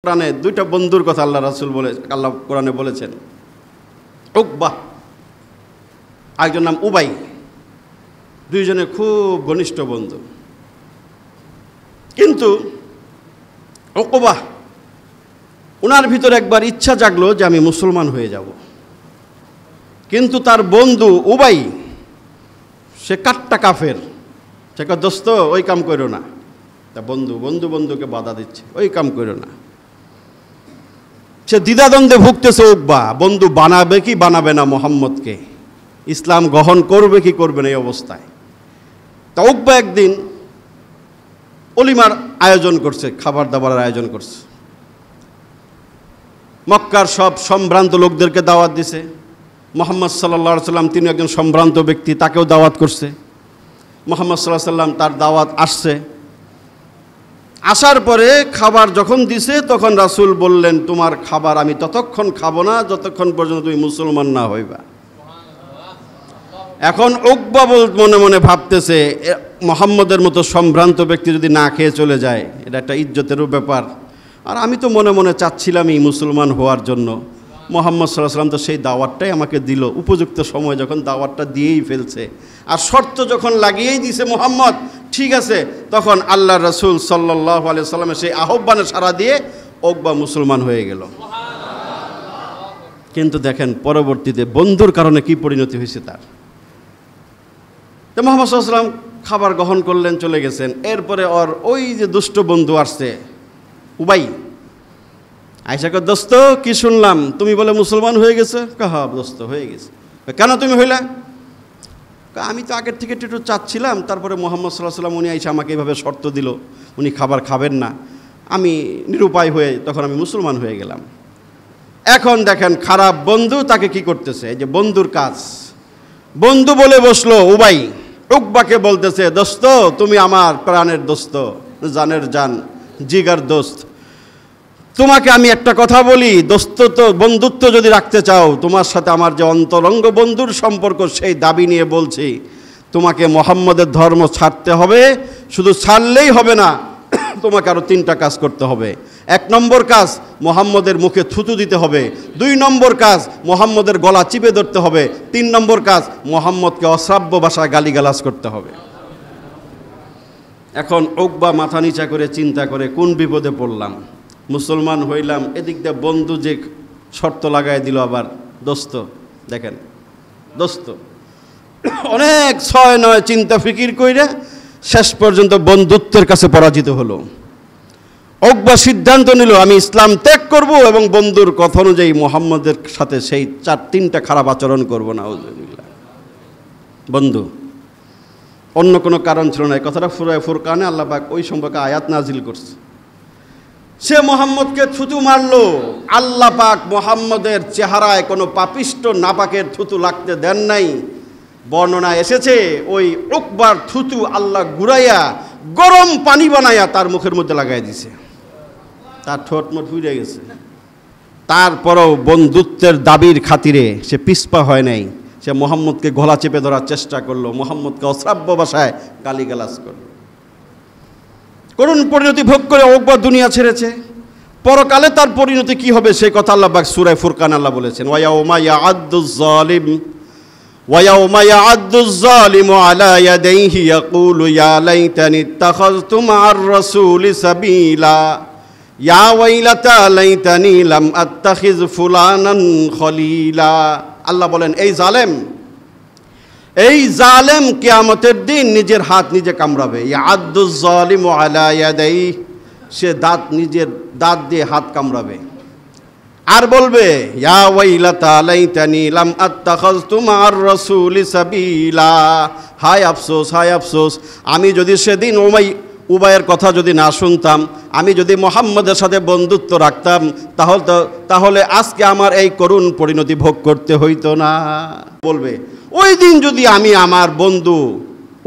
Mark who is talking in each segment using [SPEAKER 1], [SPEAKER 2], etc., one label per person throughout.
[SPEAKER 1] কোরআনে দুইটা বন্ধুর কথা আল্লাহ কোরআনে বলেছেন। উকবা, একজন নাম উবাই, দুইজনে খুব ঘনিষ্ঠ বন্ধু। কিন্তু উকবা ওনার ভিতরে একবার ইচ্ছা জাগলো যে আমি মুসলমান হয়ে যাব, কিন্তু তার বন্ধু উবাই সে কাট্টা কাফের। সে কয়, দোস্ত ওই কাম করো না। তা বন্ধুকে বাধা দিচ্ছে, ওই কাম করো না। সে দ্বিধাদ্বন্দ্বে ভুগতেছে। উকবা বন্ধু বানাবে কি বানাবে না মোহাম্মদকে, ইসলাম গ্রহণ করবে কি করবে না এই অবস্থায়। তা উকবা একদিন অলিমার আয়োজন করছে, খাবার দাবারের আয়োজন করছে। মক্কার সব সম্ভ্রান্ত লোকদেরকে দাওয়াত দিছে। মুহাম্মদ সাল্লাল্লাহু আলাইহি সাল্লাম তিনি একজন সম্ভ্রান্ত ব্যক্তি, তাকেও দাওয়াত করছে। মুহাম্মদ সাল্লাল্লাহু আলাইহি সাল্লাম তার দাওয়াত আসছে। আসার পরে খাবার যখন দিছে তখন রাসূল বললেন, তোমার খাবার আমি ততক্ষণ খাবো না যতক্ষণ পর্যন্ত তুমি মুসলমান না হইবা। এখন উকবা মনে মনে ভাবতেছে, মুহাম্মদের মতো সম্ভ্রান্ত ব্যক্তি যদি না খেয়ে চলে যায়, এটা একটা ইজ্জতেরও ব্যাপার। আর আমি তো মনে মনে চাচ্ছিলামই মুসলমান হওয়ার জন্য। মুহাম্মদ সাল্লাল্লাহু আলাইহি ওয়াসাল্লাম তো সেই দাওয়াতটাই আমাকে দিল, উপযুক্ত সময় যখন দাওয়াতটা দিয়েই ফেলছে, আর শর্ত যখন লাগিয়েই দিছে মুহাম্মদ, ঠিক আছে, তখন আল্লাহ রাসূল সাল্লাল্লাহু আলাইহি ওয়াসাল্লামের সেই আহ্বানে সাড়া দিয়ে উকবা মুসলমান হয়ে গেল। কিন্তু দেখেন পরবর্তীতে বন্ধুর কারণে কি পরিণতি হয়েছে তার। তো মুহাম্মদ সাল্লাল্লাহু আলাইহি ওয়াসাল্লাম খাবার গ্রহণ করলেন, চলে গেছেন। এরপরে ওর ওই যে দুষ্ট বন্ধু আসছে উবাই, আয়েশা কয়, দোস্ত কি শুনলাম তুমি বলে মুসলমান হয়ে গেছে? হ্যাঁ দোস্ত হয়ে গেছে। কেন তুমি হইলা? আমি তো আগের থেকে একটু চাচ্ছিলাম, তারপরে মুহাম্মদ সাল্লাল্লাহু আলাইহি ওয়াসাল্লাম উনি আয়েশা আমাকে এইভাবে শর্ত দিল, উনি খাবার খাবেন না, আমি নিরুপায় হয়ে তখন আমি মুসলমান হয়ে গেলাম। এখন দেখেন খারাপ বন্ধু তাকে কি করতেছে, এই যে বন্ধুর কাজ। বন্ধু বলে বসলো উবাই, উকবাকে বলতেছে, দোস্ত তুমি আমার প্রাণের দোস্ত, জানের জান, জিগার দোস্ত, তোমাকে আমি একটা কথা বলি, বন্ধুত্ব যদি রাখতে চাও, তোমার সাথে আমার যে অন্তরঙ্গ বন্ধুর সম্পর্ক, সেই দাবি নিয়ে বলছি, তোমাকে মুহাম্মদের ধর্ম ছাড়তে হবে। শুধু ছাড়লেই হবে না, তোমাকে আরও 3টা কাজ করতে হবে। 1 নম্বর কাজ, মুহাম্মদের মুখে থুতু দিতে হবে। 2 নম্বর কাজ, মুহাম্মদের গলা চিপে ধরতে হবে। 3 নম্বর কাজ, মুহাম্মদকে অশ্রাব্য ভাষায় গালিগালাজ করতে হবে। এখন উকবা মাথা নিচা করে চিন্তা করে, কোন বিপদে পড়লাম, মুসলমান হইলাম, এদিক দিয়ে বন্ধু যে শর্ত লাগাই দিল আবার দোস্ত। দেখেন দোস্ত অনেক 6-9 চিন্তা ফিকির কইরা শেষ পর্যন্ত বন্ধুত্বের কাছে পরাজিত হলো। উকবা সিদ্ধান্ত নিল, আমি ইসলাম ত্যাগ করব এবং বন্ধুর কথা অনুযায়ী মুহাম্মদের সাথে সেই 3টা খারাপ আচরণ করব না। বন্ধু, অন্য কোনো কারণ ছিল না। এই কথাটা সূরা ফুরকানে আল্লাহ পাক ওই সম্পর্কে আয়াত নাজিল করছে। সে মুহাম্মদকে থুতু মারলো, আল্লাহ পাক মুহাম্মদের চেহারায় কোনো পাপিষ্ট নাপাকের থুতু লাগতে দেন নাই। বর্ণনা এসেছে ওই উকবার থুতু আল্লাহ গুড়াইয়া গরম পানি বানাইয়া তার মুখের মধ্যে লাগাই দিছে, তার ঠোঁট মোট ফুলে গেছে। তারপরেও বন্ধুত্বের দাবির খাতিরে সে পিছপা হয় নাই, সে মুহাম্মদকে গলা চেপে ধরার চেষ্টা করলো, মুহাম্মদকে অশ্রাব্য ভাষায় গালিগালাজ করলো। করুণ পরিণতি ভোগ করে উকবা দুনিয়া ছেড়েছে। পরকালে তার পরিণতি কি হবে সেই কথা আল্লাহ পাক সূরা ফুরকান আল্লাহ বলেছেন, ওয়ায়াউমা ইয়াআদ্দুজ যালিমু আলা ইয়াদাইহি ইয়াকুলু ইয়া লাইতানি ইত্তাখাযতু মা'আর রাসূলি সাবিলা ইয়া ওয়াইলাতা লাইতানি লাম আত্তাখিয ফুলানান খলিলা। আল্লাহ বলেন, এই জালেম কিয়ামতের দিন নিজের হাত নিজে কামড়াবে। ইয়াআদ্দুজ যালিমু আলা ইয়াদাইহি, সে নিজের দাঁত দিয়ে হাত কামড়াবে আর বলবে, ইয়া ওয়াইলাতা লাইতানি লাম আত্তাখাযতু মা'আর রাসূলি সাবিলা, হায় আফসোস, হায় আফসোস, আমি যদি সেদিন উবাইয়ের কথা যদি না শুনতাম, আমি যদি মুহাম্মদের সাথে বন্ধুত্ব রাখতাম, তাহলে আজকে আমার এই করুণ পরিণতি ভোগ করতে হইতো না। বলবে, ওই দিন যদি আমি আমার বন্ধু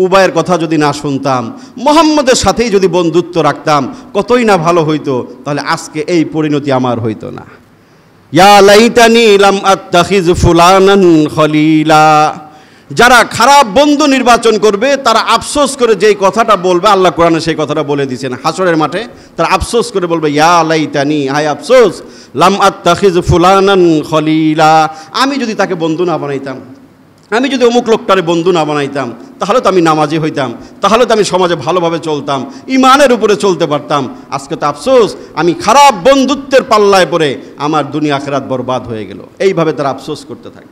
[SPEAKER 1] উবাইয়ের কথা যদি না শুনতাম, মুহাম্মদের সাথেই যদি বন্ধুত্ব রাখতাম, কতই না ভালো হইতো, তাহলে আজকে এই পরিণতি আমার হইতো না। ইয়া লাইতানি লাম আত্তাখিয ফুলানান খলিলা, যারা খারাপ বন্ধু নির্বাচন করবে তারা আফসোস করে যেই কথাটা বলবে, আল্লাহ কোরআনে সেই কথাটা বলে দিয়েছেন হাসরের মাঠে, তারা আফসোস করে বলবে ইয়া লাইতানি, হায় আফসোস, লাম আত্তাখিজ ফুলানান খলিলা, আমি যদি তাকে বন্ধু না বানাইতাম, আমি যদি অমুক লোকটারে বন্ধু না বানাইতাম, তাহলে তো আমি নামাজি হইতাম, তাহলে তো আমি সমাজে ভালোভাবে চলতাম, ইমানের উপরে চলতে পারতাম। আজকে তো আফসোস, আমি খারাপ বন্ধুত্বের পাল্লায় পড়ে আমার দুনিয়া আখিরাত বরবাদ হয়ে গেল। এইভাবে তারা আফসোস করতে থাকে।